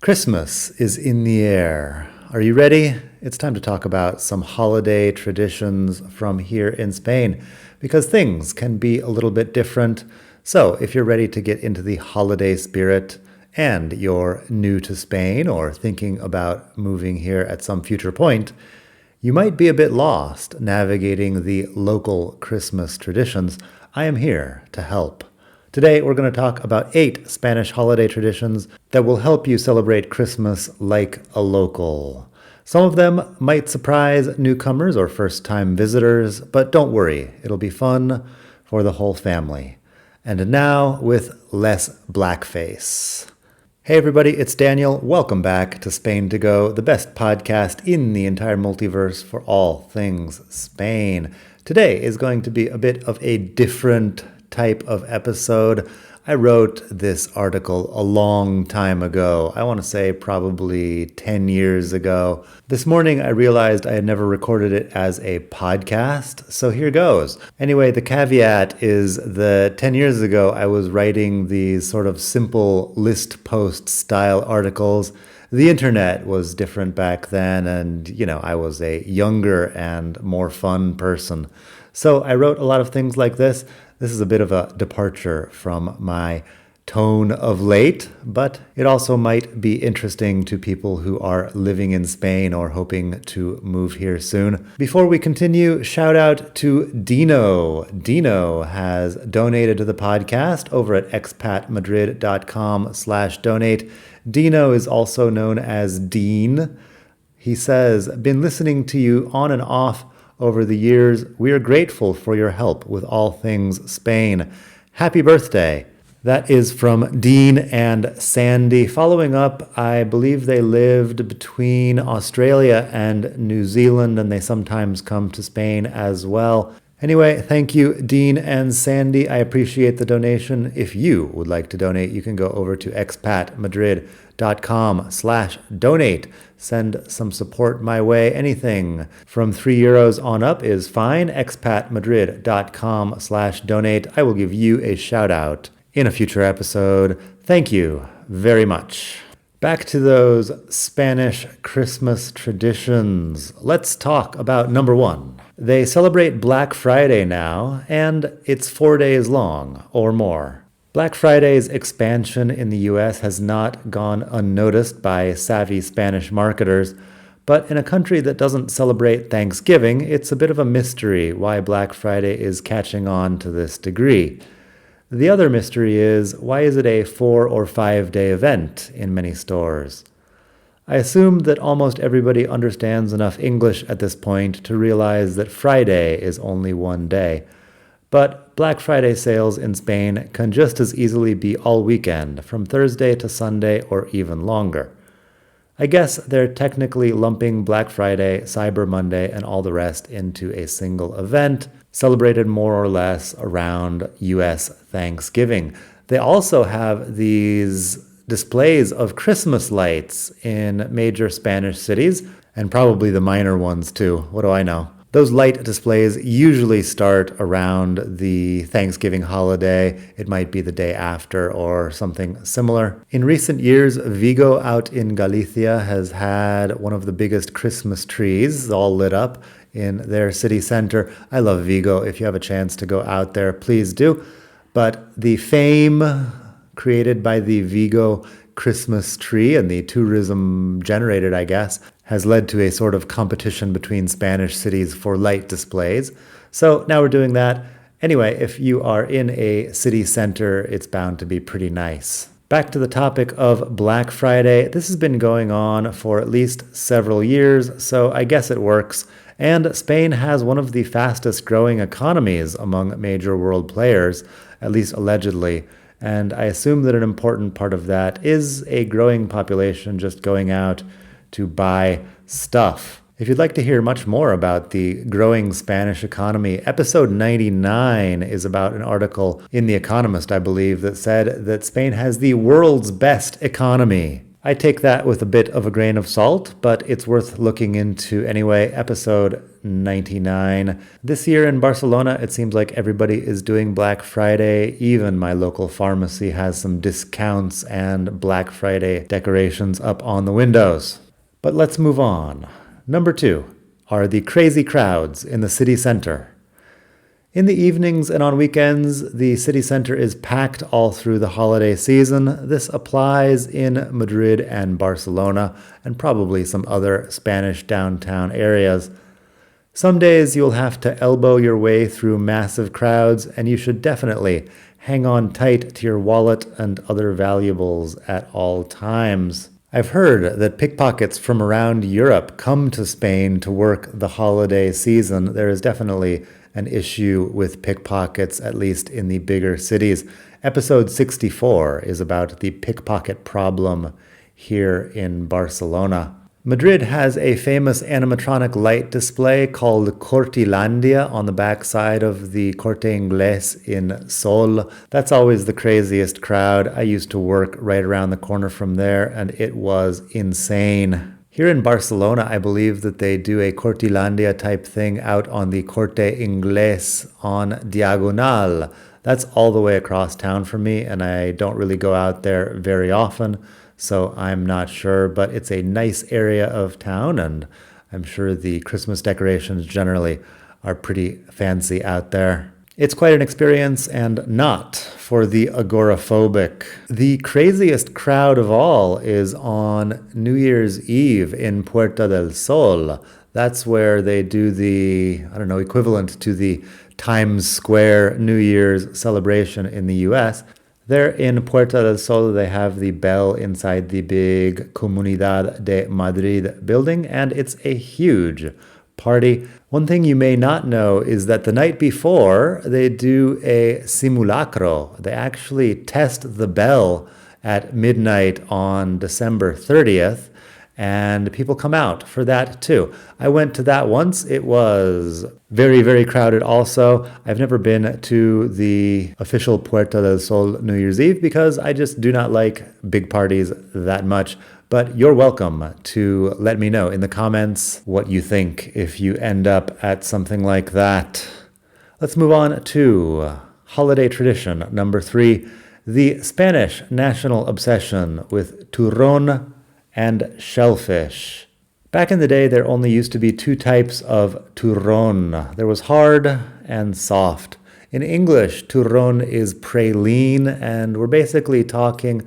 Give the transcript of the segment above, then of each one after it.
Christmas is in the air. Are you ready? It's time to talk about some holiday traditions from here in Spain because things can be a little bit different. So, if you're ready to get into the holiday spirit and you're new to Spain or thinking about moving here at some future point, you might be a bit lost navigating the local Christmas traditions. I am here to help. Today, we're going to talk about 8 Spanish holiday traditions that will help you celebrate Christmas like a local. Some of them might surprise newcomers or first-time visitors, but don't worry, it'll be fun for the whole family. And now, with less blackface. Hey everybody, it's Daniel. Welcome back to Spain to Go, the best podcast in the entire multiverse for all things Spain. Today is going to be a bit of a different type of episode. I wrote this article a long time ago. I want to say probably 10 years ago. This morning I realized I had never recorded it as a podcast, so here goes. Anyway, the caveat is that 10 years ago I was writing these sort of simple list post style articles. The internet was different back then, and I was a younger and more fun person. So I wrote a lot of things like this. This is a bit of a departure from my tone of late, but it also might be interesting to people who are living in Spain or hoping to move here soon. Before we continue, shout out to Dino. Dino has donated to the podcast over at expatmadrid.com/donate. Dino is also known as Dean. He says, "Been listening to you on and off over the years. We are grateful for your help with all things Spain. Happy birthday." That is from Dean and Sandy. Following up, I believe they lived between Australia and New Zealand, and they sometimes come to Spain as well. Anyway, thank you, Dean and Sandy. I appreciate the donation. If you would like to donate, you can go over to expatmadrid.com/donate. Send some support my way. Anything from €3 on up is fine. expatmadrid.com/donate. I will give you a shout out in a future episode. Thank you very much. Back to those Spanish Christmas traditions. Let's talk about number 1. They celebrate Black Friday now, and it's 4 days long or more. Black Friday's expansion in the US has not gone unnoticed by savvy Spanish marketers, but in a country that doesn't celebrate Thanksgiving, it's a bit of a mystery why Black Friday is catching on to this degree. The other mystery is, why is it a 4 or 5 day event in many stores? I assume that almost everybody understands enough English at this point to realize that Friday is only 1 day. But Black Friday sales in Spain can just as easily be all weekend, from Thursday to Sunday or even longer. I guess they're technically lumping Black Friday, Cyber Monday, and all the rest into a single event, celebrated more or less around US Thanksgiving. They also have these displays of Christmas lights in major Spanish cities, and probably the minor ones too. What do I know? Those light displays usually start around the Thanksgiving holiday. It might be the day after or something similar. In recent years, Vigo out in Galicia has had one of the biggest Christmas trees all lit up in their city center. I love Vigo. If you have a chance to go out there, please do. But the fame created by the Vigo Christmas tree and the tourism generated, I guess, has led to a sort of competition between Spanish cities for light displays. So now we're doing that. Anyway, if you are in a city center, it's bound to be pretty nice. Back to the topic of Black Friday. This has been going on for at least several years, so I guess it works. And Spain has one of the fastest growing economies among major world players, at least allegedly. And I assume that an important part of that is a growing population just going out to buy stuff. If you'd like to hear much more about the growing Spanish economy, episode 99 is about an article in The Economist, I believe, that said that Spain has the world's best economy. I take that with a bit of a grain of salt, but it's worth looking into anyway. Episode 99. This year in Barcelona, it seems like everybody is doing Black Friday. Even my local pharmacy has some discounts and Black Friday decorations up on the windows. But let's move on. Number 2 are the crazy crowds in the city center. In the evenings and on weekends, the city center is packed all through the holiday season. This applies in Madrid and Barcelona, and probably some other Spanish downtown areas. Some days you'll have to elbow your way through massive crowds, and you should definitely hang on tight to your wallet and other valuables at all times. I've heard that pickpockets from around Europe come to Spain to work the holiday season. There is definitely an issue with pickpockets, at least in the bigger cities. Episode 64 is about the pickpocket problem here in Barcelona. Madrid has a famous animatronic light display called Cortilandia on the backside of the Corte Inglés in Sol. That's always the craziest crowd. I used to work right around the corner from there, and it was insane. Here in Barcelona, I believe that they do a Cortilandia type thing out on the Corte Inglés on Diagonal. That's all the way across town from me, and I don't really go out there very often, so I'm not sure, but it's a nice area of town, and I'm sure the Christmas decorations generally are pretty fancy out there. It's quite an experience and not for the agoraphobic. The craziest crowd of all is on New Year's Eve in Puerta del Sol. That's where they do the, equivalent to the Times Square New Year's celebration in the US. There in Puerta del Sol, they have the bell inside the big Comunidad de Madrid building, and it's a huge party. One thing you may not know is that the night before, they do a simulacro. They actually test the bell at midnight on December 30th, and people come out for that too. I went to that once. It was very, very crowded also. I've never been to the official Puerta del Sol New Year's Eve because I just do not like big parties that much. But you're welcome to let me know in the comments what you think if you end up at something like that. Let's move on to holiday tradition number 3, the Spanish national obsession with turrón and shellfish. Back in the day, there only used to be 2 types of turrón. There was hard and soft. In English, turrón is praline, and we're basically talking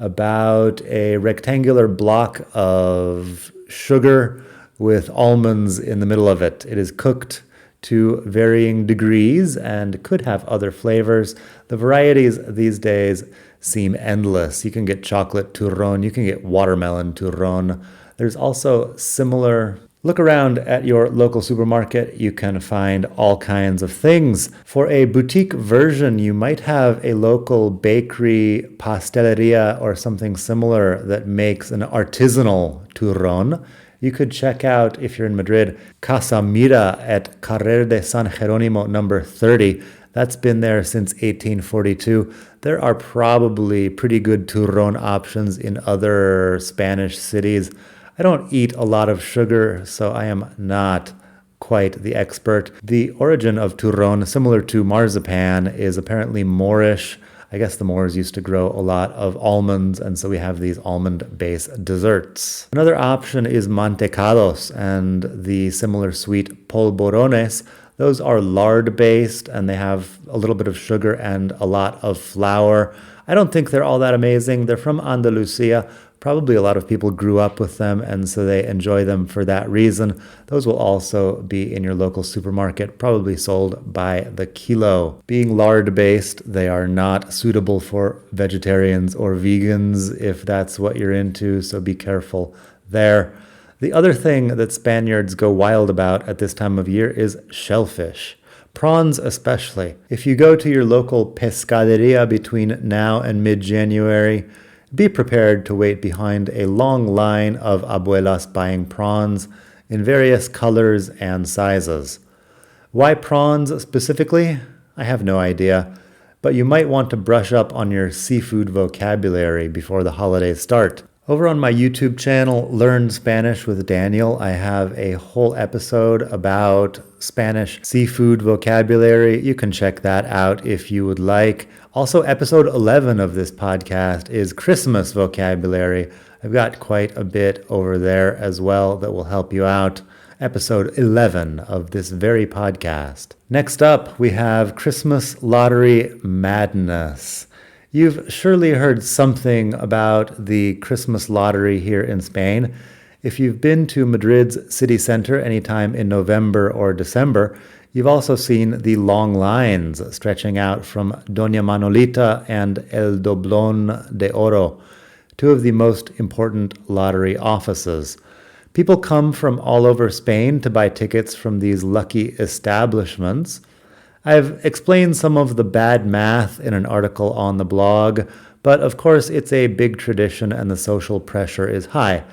about a rectangular block of sugar with almonds in the middle of it. It is cooked to varying degrees and could have other flavors. The varieties these days seem endless. You can get chocolate turrón, you can get watermelon turrón. There's also similar. Look around at your local supermarket. You can find all kinds of things. For a boutique version, you might have a local bakery, pasteleria, or something similar that makes an artisanal turrón. You could check out, if you're in Madrid, Casa Mira at Carrer de San Jerónimo number 30. That's been there since 1842. There are probably pretty good turrón options in other Spanish cities. I don't eat a lot of sugar, so I am not quite the expert. The origin of turrón, similar to marzipan, is apparently Moorish. I guess the Moors used to grow a lot of almonds, and so we have these almond-based desserts. Another option is mantecados and the similar sweet polvorones. Those are lard-based, and they have a little bit of sugar and a lot of flour. I don't think they're all that amazing. They're from Andalusia. Probably a lot of people grew up with them, and so they enjoy them for that reason. Those will also be in your local supermarket, probably sold by the kilo. Being lard-based, they are not suitable for vegetarians or vegans if that's what you're into, so be careful there. The other thing that Spaniards go wild about at this time of year is shellfish. Prawns especially. If you go to your local pescaderia between now and mid-January, be prepared to wait behind a long line of abuelas buying prawns in various colors and sizes. Why prawns specifically? I have no idea, but you might want to brush up on your seafood vocabulary before the holidays start. Over on my YouTube channel, Learn Spanish with Daniel, I have a whole episode about Spanish seafood vocabulary. You can check that out if you would like. Also, episode 11 of this podcast is Christmas vocabulary. I've got quite a bit over there as well that will help you out. Episode 11 of this very podcast. Next up, we have Christmas lottery madness. You've surely heard something about the Christmas lottery here in Spain. If you've been to Madrid's city center anytime in November or December, you've also seen the long lines stretching out from Doña Manolita and El Doblón de Oro, two of the most important lottery offices. People come from all over Spain to buy tickets from these lucky establishments. I've explained some of the bad math in an article on the blog, but of course it's a big tradition and the social pressure is high.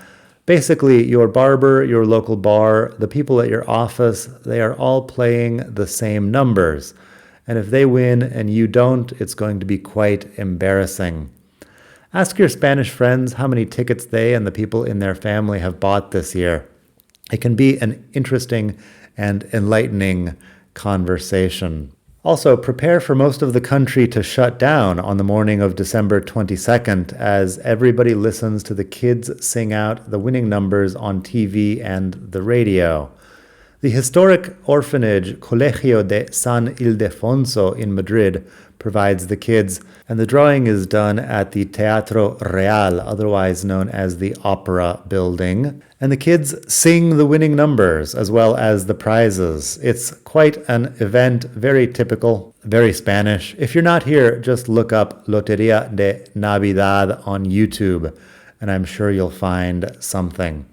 Basically, your barber, your local bar, the people at your office, they are all playing the same numbers. And if they win and you don't, it's going to be quite embarrassing. Ask your Spanish friends how many tickets they and the people in their family have bought this year. It can be an interesting and enlightening conversation. Also, prepare for most of the country to shut down on the morning of December 22nd as everybody listens to the kids sing out the winning numbers on TV and the radio. The historic orphanage Colegio de San Ildefonso in Madrid provides the kids, and the drawing is done at the Teatro Real, otherwise known as the Opera Building. And the kids sing the winning numbers as well as the prizes. It's quite an event, very typical, very Spanish. If you're not here, just look up Loteria de Navidad on YouTube, and I'm sure you'll find something.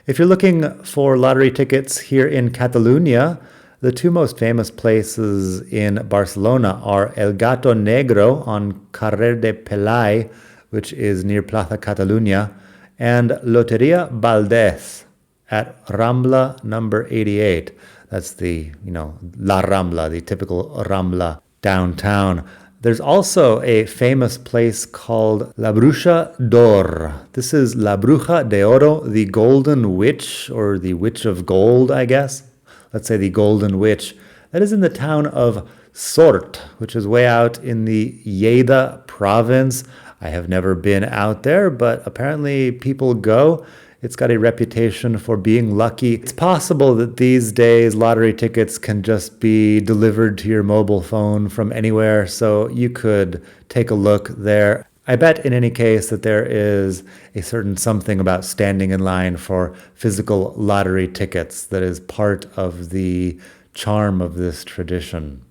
If you're looking for lottery tickets here in Catalonia, the two most famous places in Barcelona are El Gato Negro on Carrer de Pelai, which is near Plaza Catalunya, and Loteria Valdez at Rambla number 88. That's the, La Rambla, the typical Rambla downtown. There's also a famous place called La Bruja d'Or. This is La Bruja de Oro, the Golden Witch, or the Witch of Gold, I guess. Let's say the Golden Witch. That is in the town of Sort, which is way out in the Lleida province. I have never been out there, but apparently people go. It's got a reputation for being lucky. It's possible that these days lottery tickets can just be delivered to your mobile phone from anywhere, so you could take a look there. I bet in any case that there is a certain something about standing in line for physical lottery tickets that is part of the charm of this tradition.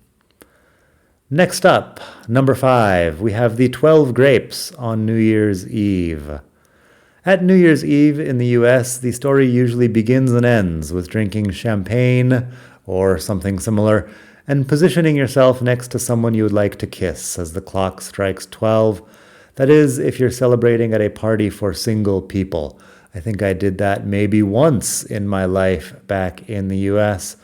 Next up, number 5, we have the 12 grapes on New Year's Eve. At New Year's Eve in the US, the story usually begins and ends with drinking champagne or something similar and positioning yourself next to someone you would like to kiss as the clock strikes 12. That is, if you're celebrating at a party for single people. I think I did that maybe once in my life back in the US.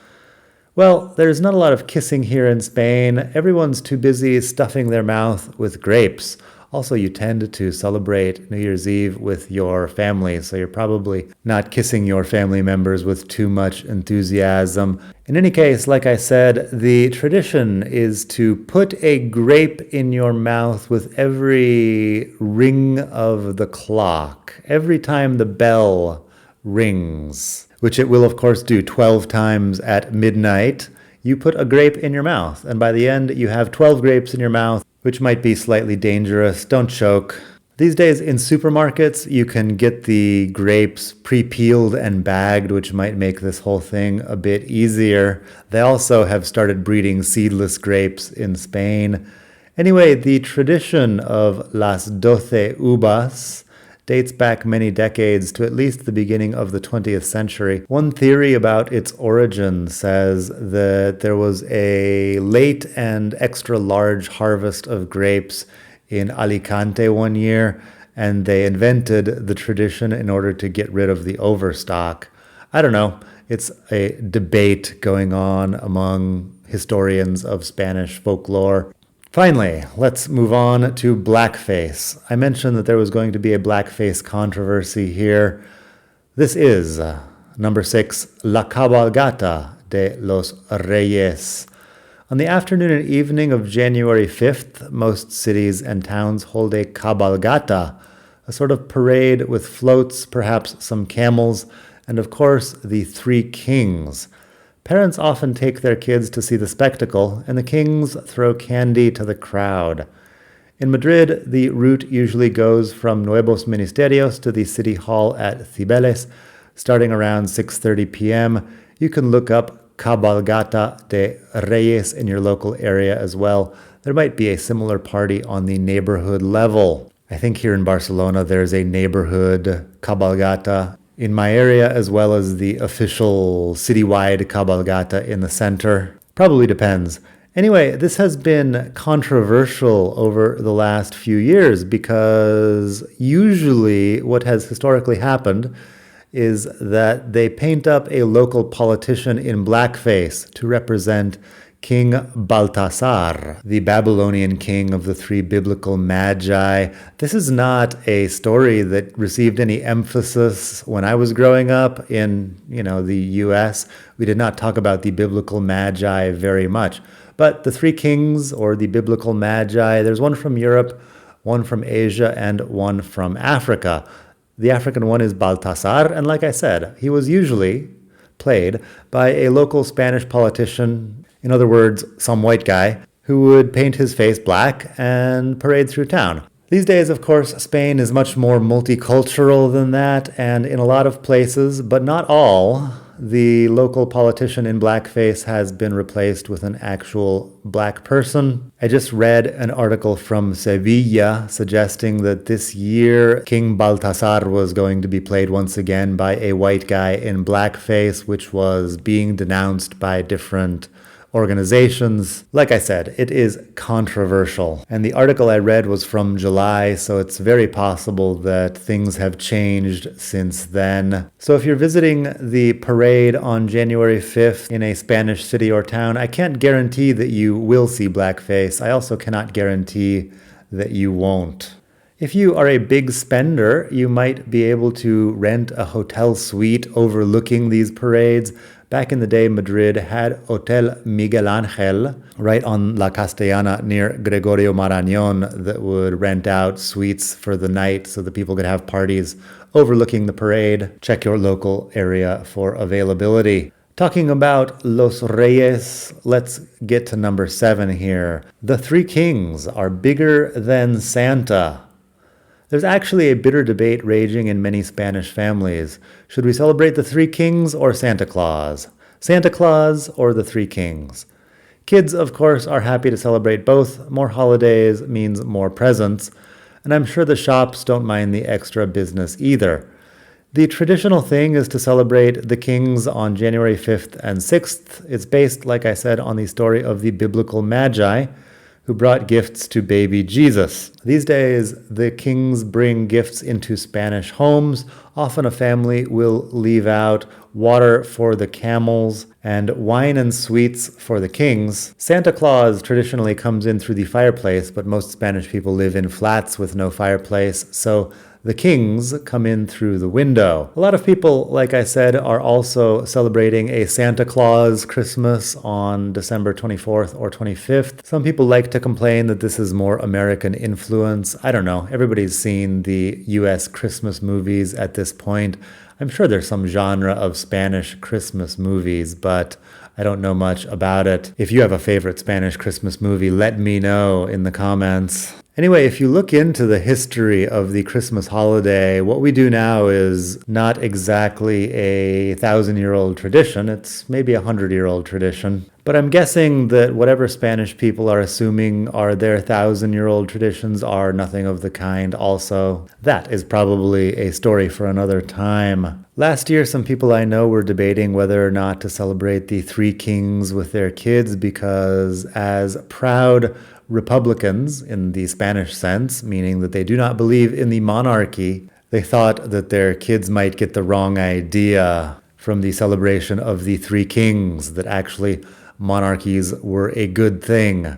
Well, there's not a lot of kissing here in Spain. Everyone's too busy stuffing their mouth with grapes. Also, you tend to celebrate New Year's Eve with your family, so you're probably not kissing your family members with too much enthusiasm. In any case, like I said, the tradition is to put a grape in your mouth with every ring of the clock, every time the bell rings, which it will, of course, do 12 times at midnight. You put a grape in your mouth, and by the end, you have 12 grapes in your mouth, which might be slightly dangerous. Don't choke. These days in supermarkets, you can get the grapes pre-peeled and bagged, which might make this whole thing a bit easier. They also have started breeding seedless grapes in Spain. Anyway, the tradition of las 12 uvas dates back many decades to at least the beginning of the 20th century. One theory about its origin says that there was a late and extra large harvest of grapes in Alicante one year, and they invented the tradition in order to get rid of the overstock. I don't know. It's a debate going on among historians of Spanish folklore. Finally, let's move on to blackface. I mentioned that there was going to be a blackface controversy here. This is number 6, La Cabalgata de los Reyes. On the afternoon and evening of January 5th, most cities and towns hold a cabalgata, a sort of parade with floats, perhaps some camels, and of course the three kings. Parents often take their kids to see the spectacle, and the kings throw candy to the crowd. In Madrid, the route usually goes from Nuevos Ministerios to the city hall at Cibeles, starting around 6:30 p.m. You can look up Cabalgata de Reyes in your local area as well. There might be a similar party on the neighborhood level. I think here in Barcelona there's a neighborhood Cabalgata in my area, as well as the official citywide cabalgata in the center. Probably depends. Anyway, this has been controversial over the last few years because usually what has historically happened is that they paint up a local politician in blackface to represent King Baltasar, the Babylonian king of the three biblical magi. This is not a story that received any emphasis when I was growing up in, the US. We did not talk about the biblical magi very much. But the three kings, or the biblical magi, there's one from Europe, one from Asia, and one from Africa. The African one is Baltasar, and like I said, he was usually played by a local Spanish politician, in other words, some white guy, who would paint his face black and parade through town. These days, of course, Spain is much more multicultural than that, and in a lot of places, but not all, the local politician in blackface has been replaced with an actual black person. I just read an article from Sevilla suggesting that this year King Baltasar was going to be played once again by a white guy in blackface, which was being denounced by different organizations. Like I said, it is controversial. And the article I read was from July, so it's very possible that things have changed since then. So if you're visiting the parade on January 5th in a Spanish city or town, I can't guarantee that you will see blackface. I also cannot guarantee that you won't. If you are a big spender, you might be able to rent a hotel suite overlooking these parades. Back in the day, Madrid had Hotel Miguel Ángel right on La Castellana near Gregorio Marañón that would rent out suites for the night so that people could have parties overlooking the parade. Check your local area for availability. Talking about Los Reyes, let's get to number 7 here. The three kings are bigger than Santa. There's actually a bitter debate raging in many Spanish families. Should we celebrate the three kings or Santa Claus? Santa Claus or the three kings? Kids, of course, are happy to celebrate both. More holidays means more presents, and I'm sure the shops don't mind the extra business either. The traditional thing is to celebrate the kings on January 5th and 6th. It's based, like I said, on the story of the biblical magi who brought gifts to baby Jesus. These days, the kings bring gifts into Spanish homes. Often a family will leave out water for the camels and wine and sweets for the kings. Santa Claus traditionally comes in through the fireplace, but most Spanish people live in flats with no fireplace, so the kings come in through the window. A lot of people, like I said, are also celebrating a Santa Claus Christmas on December 24th or 25th. Some people like to complain that this is more American influence. I don't know. Everybody's seen the US Christmas movies at this point. I'm sure there's some genre of Spanish Christmas movies, but I don't know much about it. If you have a favorite Spanish Christmas movie, let me know in the comments. Anyway, if you look into the history of the Christmas holiday, what we do now is not exactly a 1,000-year-old tradition. It's maybe a 100-year-old tradition. But I'm guessing that whatever Spanish people are assuming are their 1,000-year-old traditions are nothing of the kind also. That is probably a story for another time. Last year, some people I know were debating whether or not to celebrate the three kings with their kids because as proud Republicans in the Spanish sense, meaning that they do not believe in the monarchy, they thought that their kids might get the wrong idea from the celebration of the three kings, that actually monarchies were a good thing.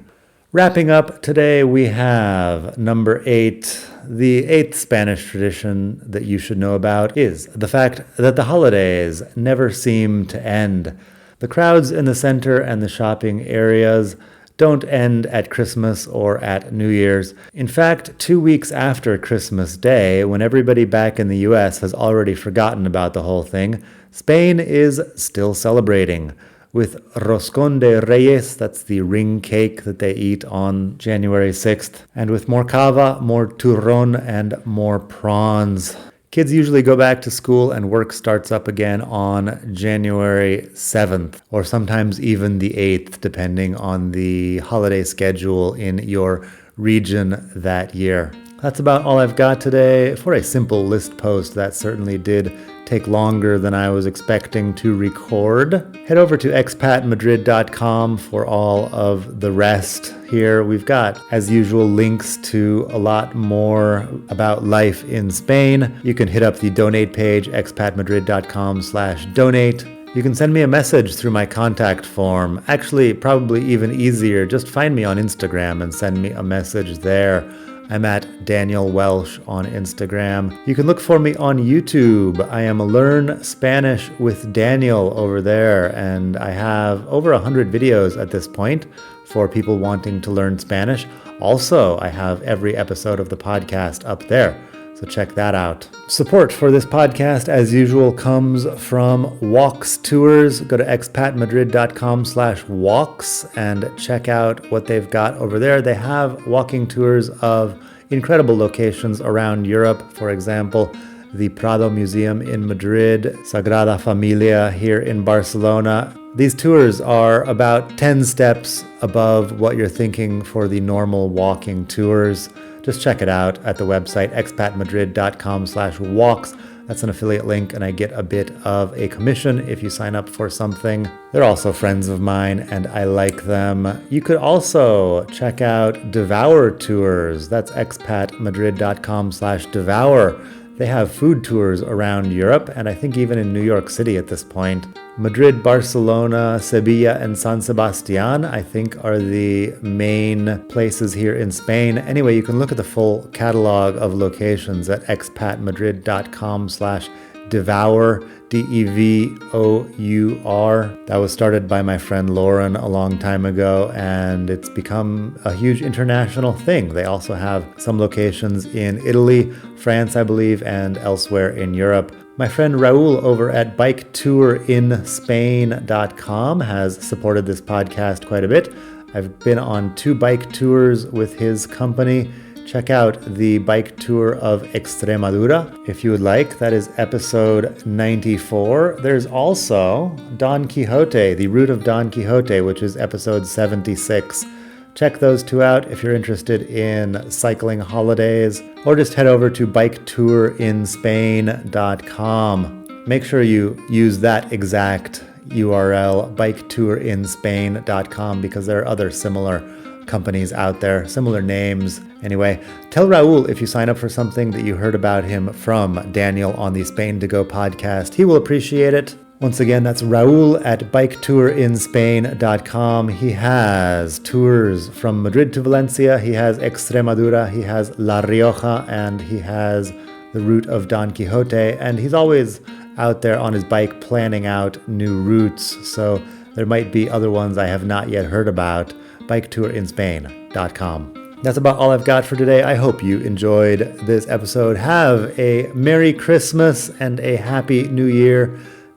Wrapping up today, we have number 8. The 8th Spanish tradition that you should know about is the fact that the holidays never seem to end. The crowds in the center and the shopping areas don't end at Christmas or at New Year's. In fact, 2 weeks after Christmas Day, when everybody back in the US has already forgotten about the whole thing, Spain is still celebrating with Roscón de Reyes, that's the ring cake that they eat on January 6th, and with more cava, more turrón, and more prawns. Kids usually go back to school and work starts up again on January 7th, or sometimes even the 8th, depending on the holiday schedule in your region that year. That's about all I've got today. For a simple list post, that certainly did take longer than I was expecting to record. Head over to expatmadrid.com for all of the rest. Here we've got, as usual, links to a lot more about life in Spain. You can hit up the donate page, expatmadrid.com/donate. You can send me a message through my contact form. Actually, probably even easier, just find me on Instagram and send me a message there. I'm at Daniel Welsh on Instagram. You can look for me on YouTube. I am Learn Spanish with Daniel over there, and I have over 100 videos at this point for people wanting to learn Spanish. Also, I have every episode of the podcast up there, so check that out. Support for this podcast, as usual, comes from Walks Tours. Go to expatmadrid.com/walks and check out what they've got over there. They have walking tours of incredible locations around Europe. For example, the Prado Museum in Madrid, Sagrada Familia here in Barcelona. These tours are about 10 steps above what you're thinking for the normal walking tours. Just check it out at the website expatmadrid.com/walks. That's an affiliate link, and I get a bit of a commission if you sign up for something. They're also friends of mine, and I like them. You could also check out Devour Tours. That's expatmadrid.com/devour. They have food tours around Europe, and I think even in New York City at this point. Madrid, Barcelona, Sevilla, and San Sebastián, I think, are the main places here in Spain. Anyway, you can look at the full catalog of locations at expatmadrid.com/devour, DEVOUR. That was started by my friend Lauren a long time ago, and it's become a huge international thing. They also have some locations in Italy, France, I believe, and elsewhere in Europe. My friend Raul over at BikeTourinSpain.com has supported this podcast quite a bit. I've been on 2 bike tours with his company. Check out the bike tour of Extremadura if you would like. That is episode 94. There's also Don Quixote, the route of Don Quixote, which is episode 76. Check those 2 out if you're interested in cycling holidays, or just head over to BikeTourinSpain.com. Make sure you use that exact URL, BikeTourinSpain.com, because there are other similar companies out there, similar names. Anyway, tell Raul if you sign up for something that you heard about him from Daniel on the Spain to Go podcast. He will appreciate it. Once again, that's Raul at BikeTourinSpain.com. He has tours from Madrid to Valencia, he has Extremadura, he has La Rioja, and he has the route of Don Quixote. And he's always out there on his bike planning out new routes, so there might be other ones I have not yet heard about. BikeTourinSpain.com. That's about all I've got for today. I hope you enjoyed this episode. Have a Merry Christmas and a Happy New Year.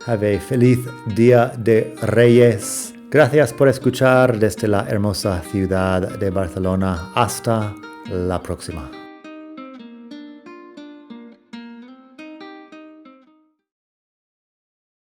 Have a feliz Día de Reyes. Gracias por escuchar desde la hermosa ciudad de Barcelona. Hasta la próxima.